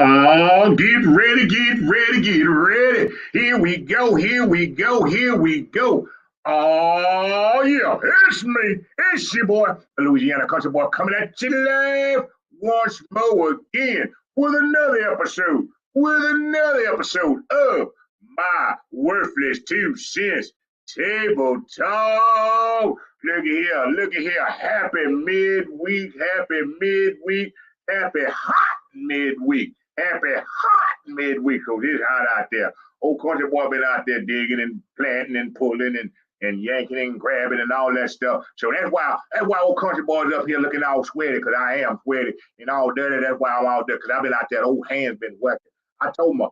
Oh, get ready, get ready, get ready. Here we go, here we go, here we go. Oh, yeah, it's me. It's your boy, the Louisiana Country Boy, coming at you live once more again with another episode of my worthless 2 cents table talk. Look at here. Happy hot midweek. Happy hot midweek, because it's hot out there. Old country boy been out there digging and planting and pulling and yanking and grabbing and all that stuff. So that's why old country boys up here looking all sweaty, because I am sweaty and all dirty. That's why I'm out there, because I've been out there. Old hands been working. I told my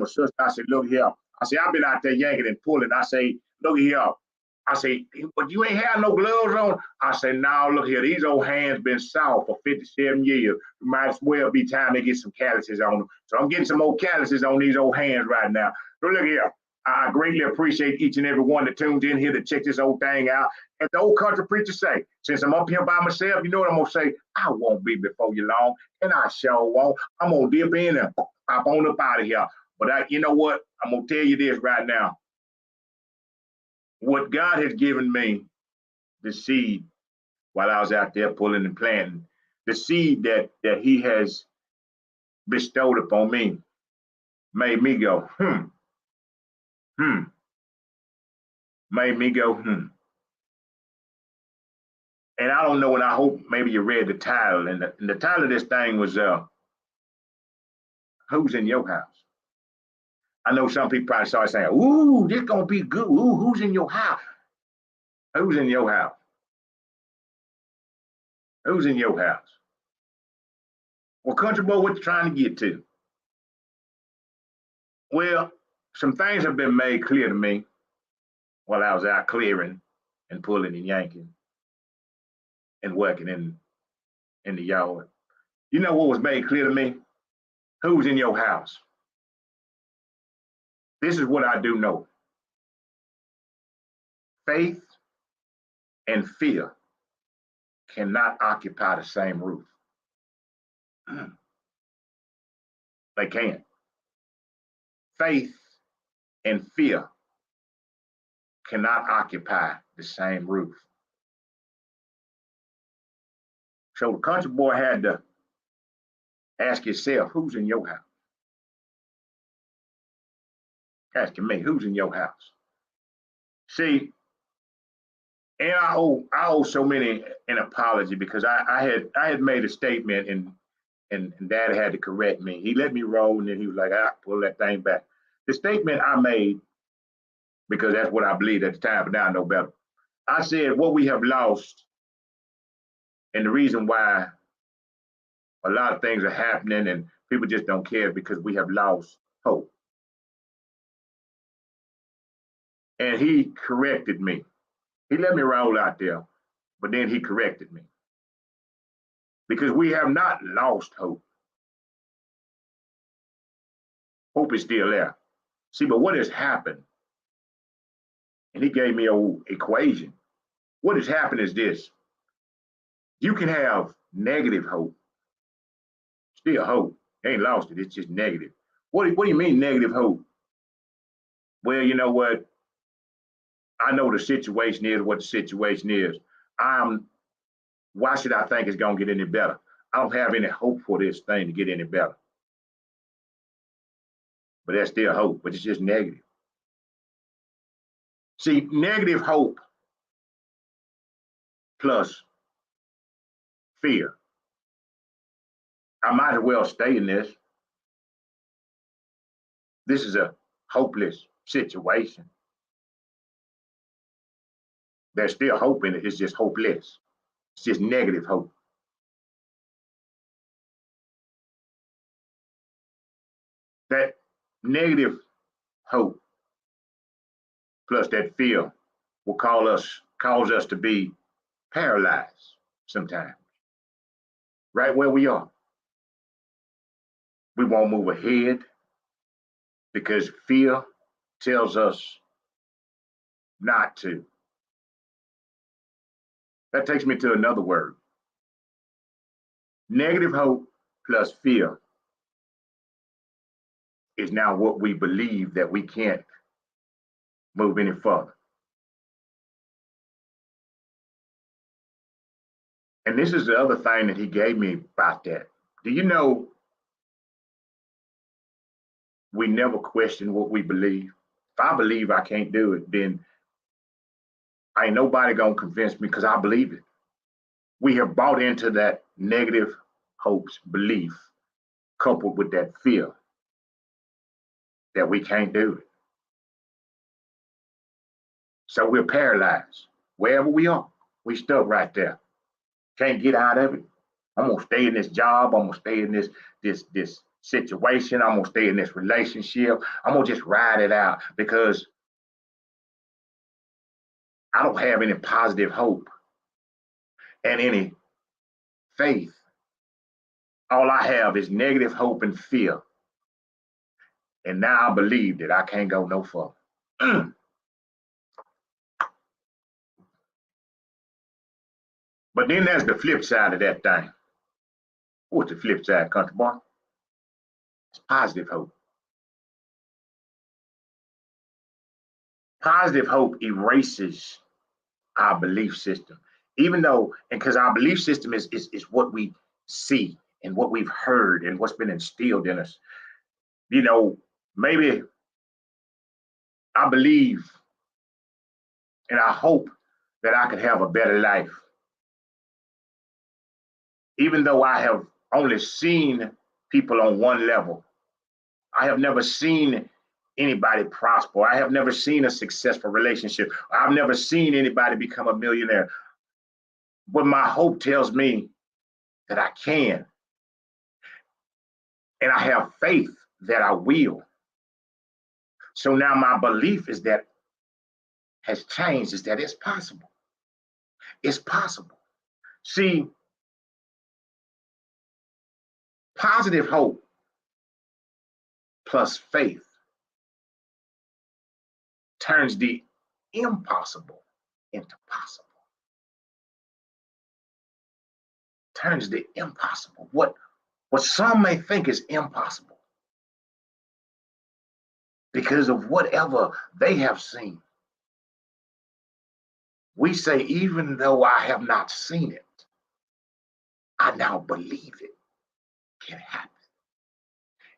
sister, I said, look here. I said, I've been out there yanking and pulling. I say, look here. I say, but you ain't had no gloves on. I say, no, look here. These old hands been soft for 57 years. It might as well be time to get some calluses on them. So I'm getting some old calluses on these old hands right now. So look here. I greatly appreciate each and every one that tunes in here to check this old thing out. As the old country preacher say, since I'm up here by myself, you know what I'm going to say? I won't be before you long, and I sure won't. I'm going to dip in and pop on up out of here. But you know what? I'm going to tell you this right now. What God has given me, the seed, while I was out there pulling and planting, the seed that He has bestowed upon me, made me go, hmm, made me go, And I don't know, and I hope maybe you read the title. And the title of this thing was, Who's in Your House? I know some people probably started saying, ooh, this going to be good. Ooh, who's in your house? Who's in your house? Who's in your house? Well, country boy, what you trying to get to? Well, some things have been made clear to me while I was out clearing and pulling and yanking and working in the yard. You know what was made clear to me? Who's in your house? This is what I do know. Faith and fear cannot occupy the same roof. They can't. Faith and fear cannot occupy the same roof. So the country boy had to ask himself, who's in your house? Asking me, who's in your house? See, and I owe so many an apology, because I had made a statement, and Dad had to correct me. He let me roll, and then he was like, pull that thing back. The statement I made, because that's what I believed at the time, but now I know better. I said what we have lost, and the reason why a lot of things are happening and people just don't care, because we have lost hope. And he corrected me. He let me roll out there, but then he corrected me. Because we have not lost hope. Hope is still there. See, but what has happened? And he gave me an equation. What has happened is this. You can have negative hope. Still hope. You ain't lost it. It's just negative. What do you mean negative hope? Well, you know what? I know the situation is what the situation is. Why should I think it's going to get any better? I don't have any hope for this thing to get any better. But that's still hope, but it's just negative. See, negative hope plus fear. I might as well stay in this. This is a hopeless situation. There's still hope in it. It's just hopeless. It's just negative hope. That negative hope plus that fear will cause us to be paralyzed sometimes, right where we are. We won't move ahead because fear tells us not to. That takes me to another word. Negative hope plus fear is now what we believe that we can't move any further. And this is the other thing that he gave me about that. Do you know we never question what we believe? If I believe I can't do it, then ain't nobody gonna convince me because I believe it. We have bought into that negative hopes, belief, coupled with that fear that we can't do it. So we're paralyzed. Wherever we are, we stuck right there. Can't get out of it. I'm gonna stay in this job. I'm gonna stay in this situation. I'm gonna stay in this relationship. I'm gonna just ride it out because I don't have any positive hope and any faith. All I have is negative hope and fear. And now I believe that I can't go no further. But then there's the flip side of that thing. What's the flip side, country boy? It's positive hope. Positive hope erases our belief system. Even though, and because our belief system is what we see and what we've heard and what's been instilled in us. You know, maybe I believe and I hope that I could have a better life. Even though I have only seen people on one level, I have never seen anybody prosper. I have never seen a successful relationship. I've never seen anybody become a millionaire. But my hope tells me that I can. And I have faith that I will. So now my belief is that has changed, is that it's possible. It's possible. See, positive hope plus faith turns the impossible into possible. Turns the impossible. What some may think is impossible because of whatever they have seen. We say, even though I have not seen it, I now believe it can happen.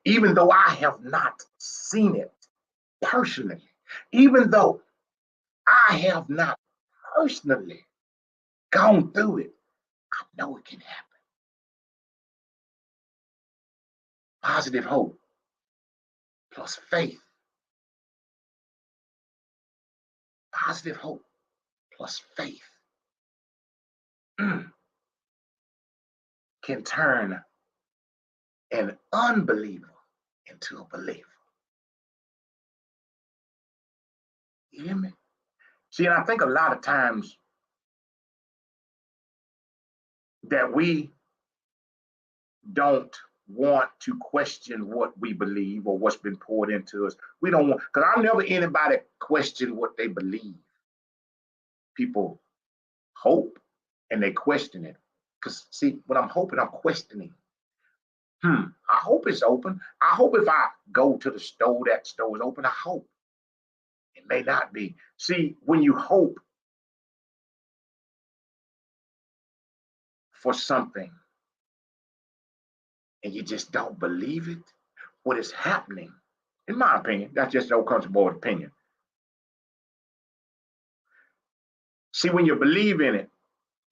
Even though I have not seen it personally, even though I have not personally gone through it, I know it can happen. Positive hope plus faith. Positive hope plus faith can turn an unbeliever into a believer. You hear me? See, and I think a lot of times that we don't want to question what we believe or what's been poured into us. We don't want, because I never anybody question what they believe. People hope and they question it. Because see, when I'm hoping, I'm questioning. I hope it's open. I hope if I go to the store, that store is open. I hope. It may not be. See, when you hope for something and you just don't believe it, what is happening, in my opinion, that's just Old Country Boy's opinion. See, when you believe in it,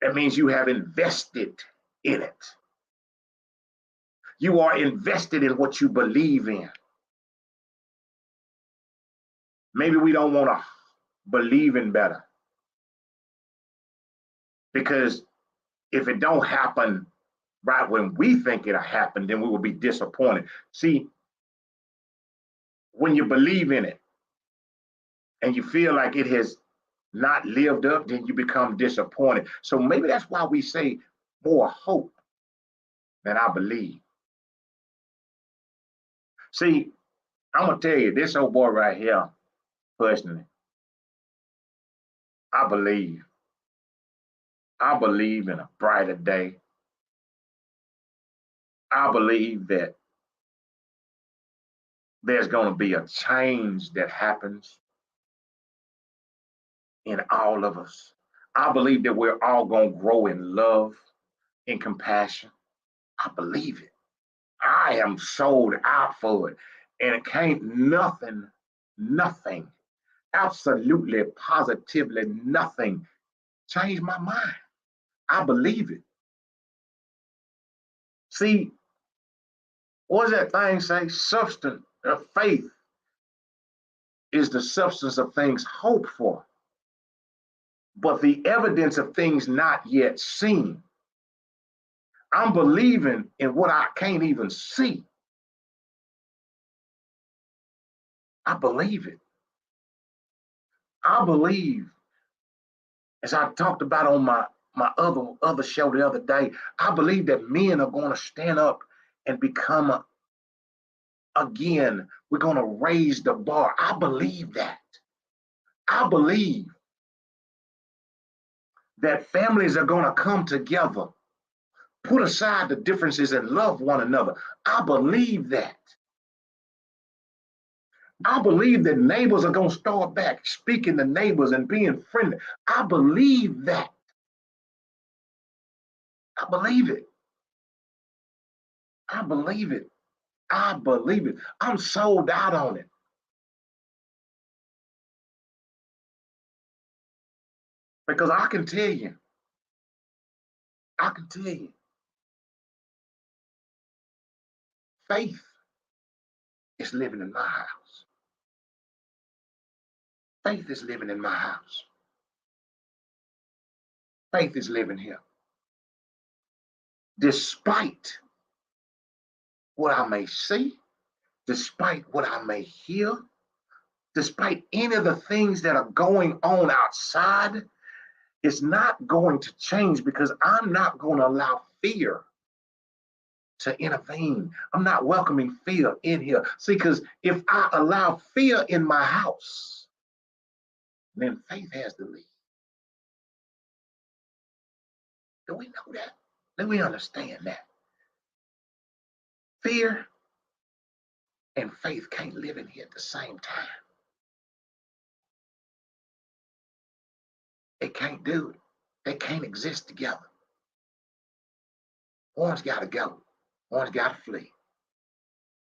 that means you have invested in it. You are invested in what you believe in. Maybe we don't want to believe in better. Because if it don't happen right when we think it'll happen, then we will be disappointed. See, when you believe in it and you feel like it has not lived up, then you become disappointed. So maybe that's why we say more hope than I believe. See, I'm gonna tell you, this old boy right here, personally, I believe in a brighter day. I believe that there's going to be a change that happens in all of us. I believe that we're all going to grow in love and compassion. I believe it. I am sold out for it. And it can't nothing, absolutely, positively nothing change my mind. I believe it. See, what does that thing say? Substance of faith is the substance of things hoped for, but the evidence of things not yet seen. I'm believing in what I can't even see. I believe it. I believe, as I talked about on my other show the other day, I believe that men are going to stand up and become again. We're going to raise the bar. I believe that. I believe that families are going to come together, put aside the differences and love one another. I believe that. I believe that neighbors are going to start back speaking to neighbors and being friendly. I believe that. I believe it. I believe it. I believe it. I'm sold out on it. Because I can tell you, faith is living in my house. Faith is living in my house. Faith is living here. Despite what I may see, despite what I may hear, despite any of the things that are going on outside, it's not going to change because I'm not going to allow fear to intervene. I'm not welcoming fear in here. See, because if I allow fear in my house, then faith has to leave. Do we know that? Do we understand that? Fear and faith can't live in here at the same time. They can't do it. They can't exist together. One's got to go. One's got to flee.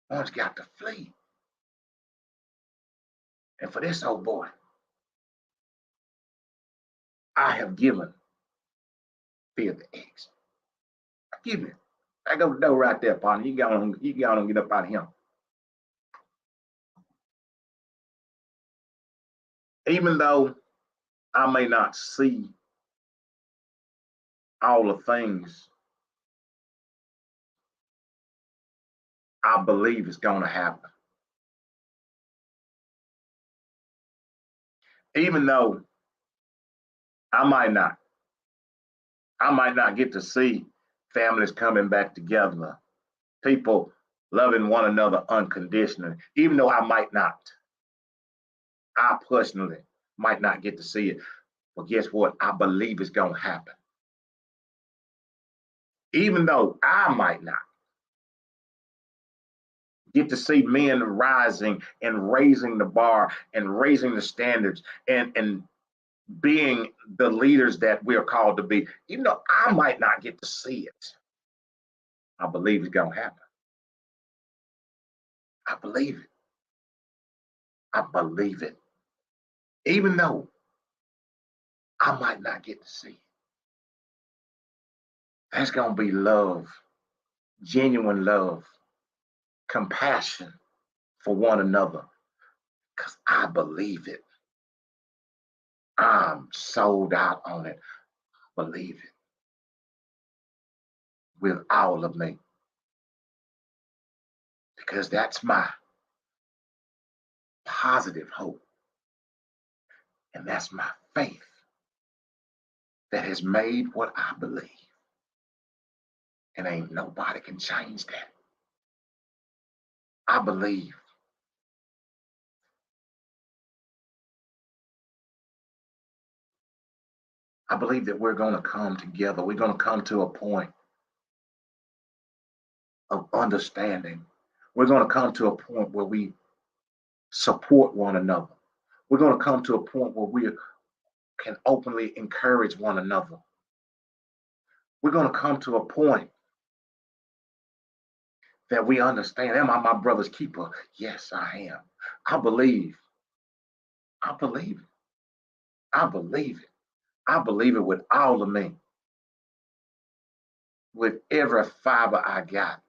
One's got to flee. And for this old boy, I have given fear the eggs. I've given it. I go the door right there, partner. You got on get up out of here. Even though I may not see all the things, I believe it's going to happen. Even though I might not get to see families coming back together, people loving one another unconditionally, even though I personally might not get to see it. But guess what? I believe it's going to happen. Even though I might not get to see men rising and raising the bar and raising the standards and being the leaders that we're called to be, even though I might not get to see it, I believe it's going to happen. I believe it. I believe it. Even though I might not get to see it. There's going to be love, genuine love, compassion for one another, because I believe it. I'm sold out on it. Believe it with all of me, because that's my positive hope. And that's my faith that has made what I believe. And ain't nobody can change that. I believe. I believe that we're going to come together. We're going to come to a point of understanding. We're going to come to a point where we support one another. We're going to come to a point where we can openly encourage one another. We're going to come to a point that we understand, am I my brother's keeper? Yes, I am. I believe. I believe it. I believe it. I believe it with all of me, with every fiber I got.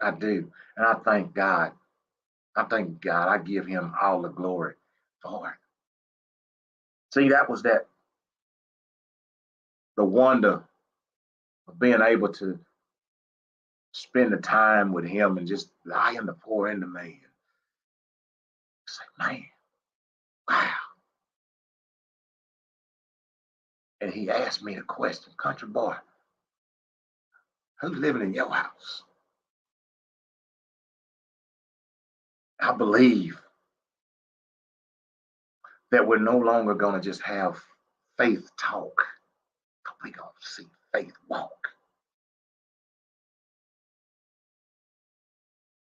I do. And I thank God. I thank God. I give him all the glory for it. See, the wonder of being able to spend the time with him and just allow him to pour into me. It's like, man, wow. And he asked me the question, country boy, who's living in your house? I believe that we're no longer going to just have faith talk, but we're going to see faith walk.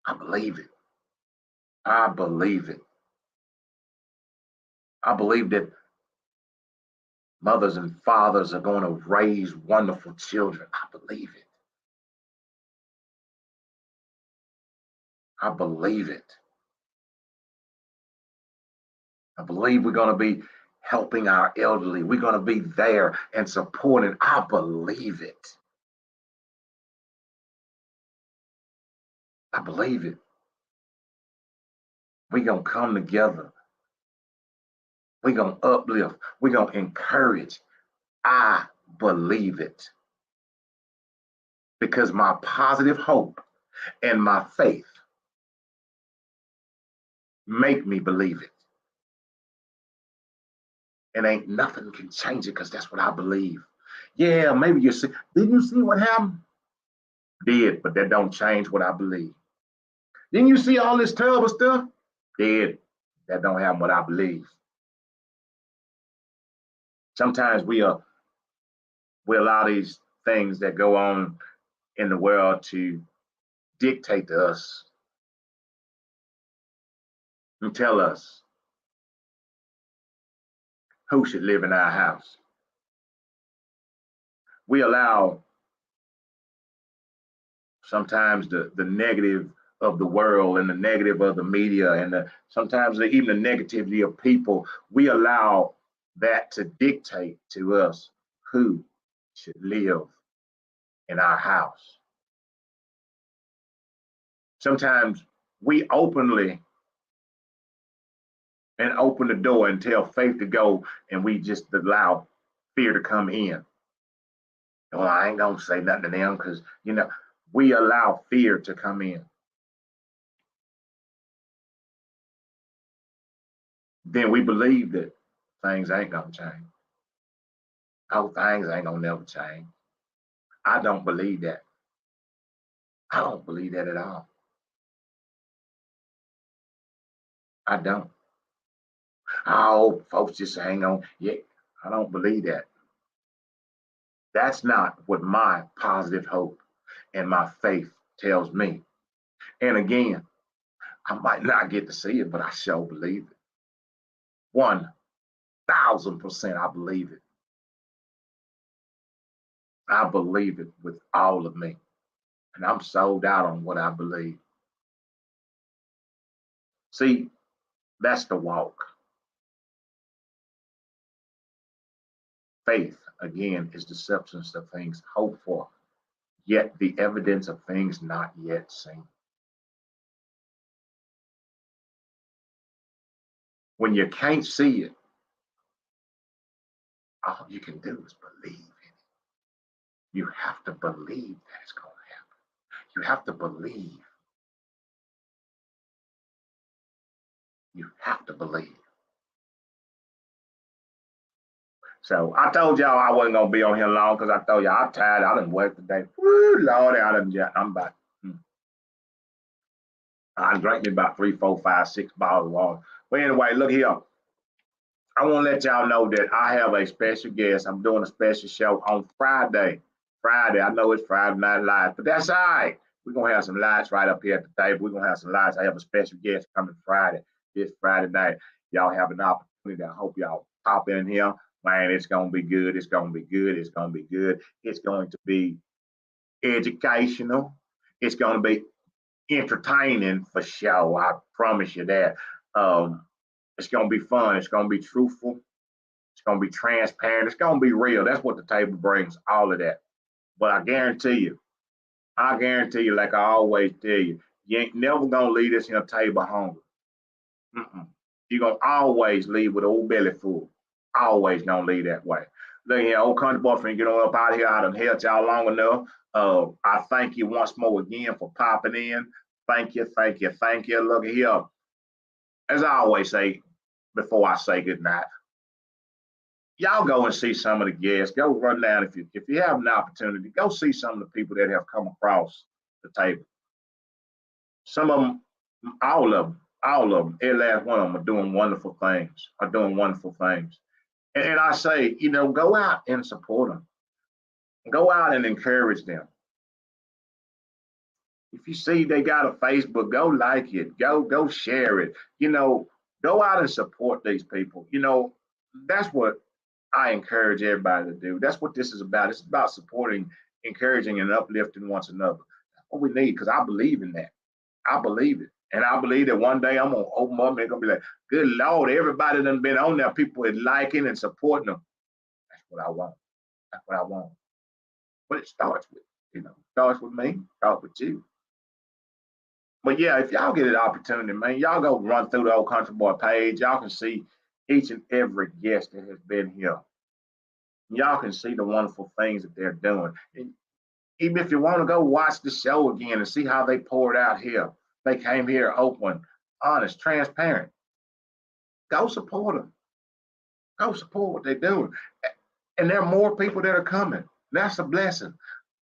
I believe it. I believe it. I believe that mothers and fathers are going to raise wonderful children. I believe it. I believe it. I believe we're going to be helping our elderly. We're going to be there and supporting. I believe it. I believe it. We're going to come together. We're going to uplift. We're going to encourage. I believe it. Because my positive hope and my faith make me believe it. And ain't nothing can change it because that's what I believe. Yeah, maybe you see. Didn't you see what happened? Did, but that don't change what I believe. Didn't you see all this terrible stuff? Did, that don't have what I believe. Sometimes we allow these things that go on in the world to dictate to us and tell us who should live in our house. We allow sometimes the negative of the world and the negative of the media and sometimes even the negativity of people, we allow that to dictate to us who should live in our house. Sometimes we openly and open the door and tell faith to go, and we just allow fear to come in. Well, I ain't gonna say nothing to them because we allow fear to come in. Then we believe that things ain't gonna change. Oh, things ain't gonna never change. I don't believe that. I don't believe that at all. I don't. Oh, folks just hang on. Yeah, I don't believe that. That's not what my positive hope and my faith tells me. And again, I might not get to see it, but I sure believe it. 1,000% I believe it. I believe it with all of me. And I'm sold out on what I believe. See, that's the walk. Faith, again, is the substance of things hoped for, yet the evidence of things not yet seen. When you can't see it, all you can do is believe in it. You have to believe that it's going to happen. You have to believe. You have to believe. So I told y'all I wasn't gonna be on here long because I told y'all I'm tired. I done worked today. Woo, Lord, I'm about. I drank me about 3, 4, 5, 6 bottles of water. But anyway, look here. I want to let y'all know that I have a special guest. I'm doing a special show on Friday. I know it's Friday Night Live, but that's all right. We're gonna have some lights right up here at the table. We're gonna have some lights. I have a special guest coming Friday, this Friday night. Y'all have an opportunity. I hope y'all pop in here. Man, it's gonna be good. It's gonna be good. It's gonna be good. It's going to be educational. It's gonna be entertaining for sure. I promise you that. It's gonna be fun. It's gonna be truthful. It's gonna be transparent. It's gonna be real. That's what the table brings. All of that. But I guarantee you, like I always tell you, you ain't never gonna leave this here table hungry. Mm-mm. You're gonna always leave with old belly full. Always gonna leave that way. Look here, old country boy, finna get on up out of here. I done held y'all long enough. I thank you once more again for popping in. Thank you, thank you, thank you. Look here. As I always say before I say good night, y'all go and see some of the guests. Go run down if you have an opportunity. Go see some of the people that have come across the table. Some of them, all of them, every last one of them are doing wonderful things. And I say, go out and support them. Go out and encourage them. If you see they got a Facebook, go like it. Go share it. Go out and support these people. That's what I encourage everybody to do. That's what this is about. It's about supporting, encouraging, and uplifting one another. That's what we need, because I believe in that. I believe it. And I believe that one day I'm going to open up and it's going to be like, good Lord, everybody done been on there. People are liking and supporting them. That's what I want. That's what I want. But it starts with, starts with me, starts with you. But yeah, if y'all get an opportunity, man, y'all go run through the Old Country Boy page. Y'all can see each and every guest that has been here. Y'all can see the wonderful things that they're doing. And even if you want to go watch the show again and see how they poured out here, they came here open, honest, transparent. Go support them. Go support what they're doing. And there are more people that are coming. That's a blessing.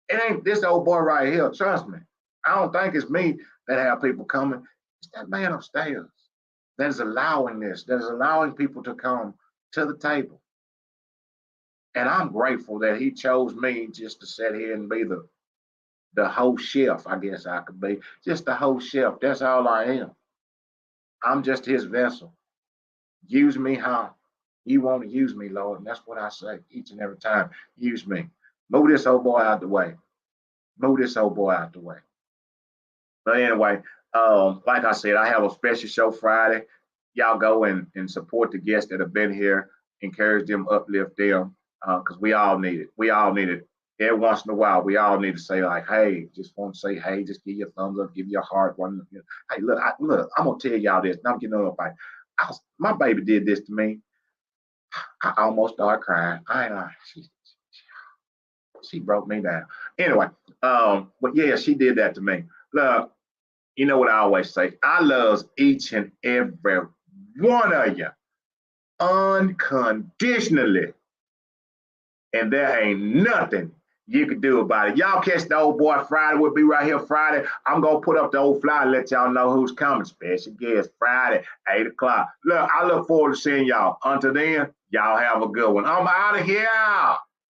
It ain't this old boy right here, trust me. I don't think it's me that have people coming. It's that man upstairs that is allowing this, that is allowing people to come to the table. And I'm grateful that he chose me just to sit here and be the host chef, I guess I could be. Just the host chef. That's all I am. I'm just his vessel. Use me how you want to use me, Lord. And that's what I say each and every time. Use me. Move this old boy out the way. Move this old boy out the way. But anyway, like I said, I have a special show Friday. Y'all go and support the guests that have been here. Encourage them, uplift them, because we all need it. We all need it. Every once in a while, we all need to say like, hey, just want to say, hey, just give you a thumbs up, give you a heart. Hey, look, I'm going to tell y'all this. And I'm getting on a fight. My baby did this to me. I almost started crying. She broke me down. Anyway, but yeah, she did that to me. Look, you know what I always say? I love each and every one of you unconditionally. And there ain't nothing you can do about it. Y'all catch the old boy Friday. We'll be right here Friday. I'm going to put up the old flyer and let y'all know who's coming. Special guest Friday, 8 o'clock. Look, I look forward to seeing y'all. Until then, y'all have a good one. I'm out of here.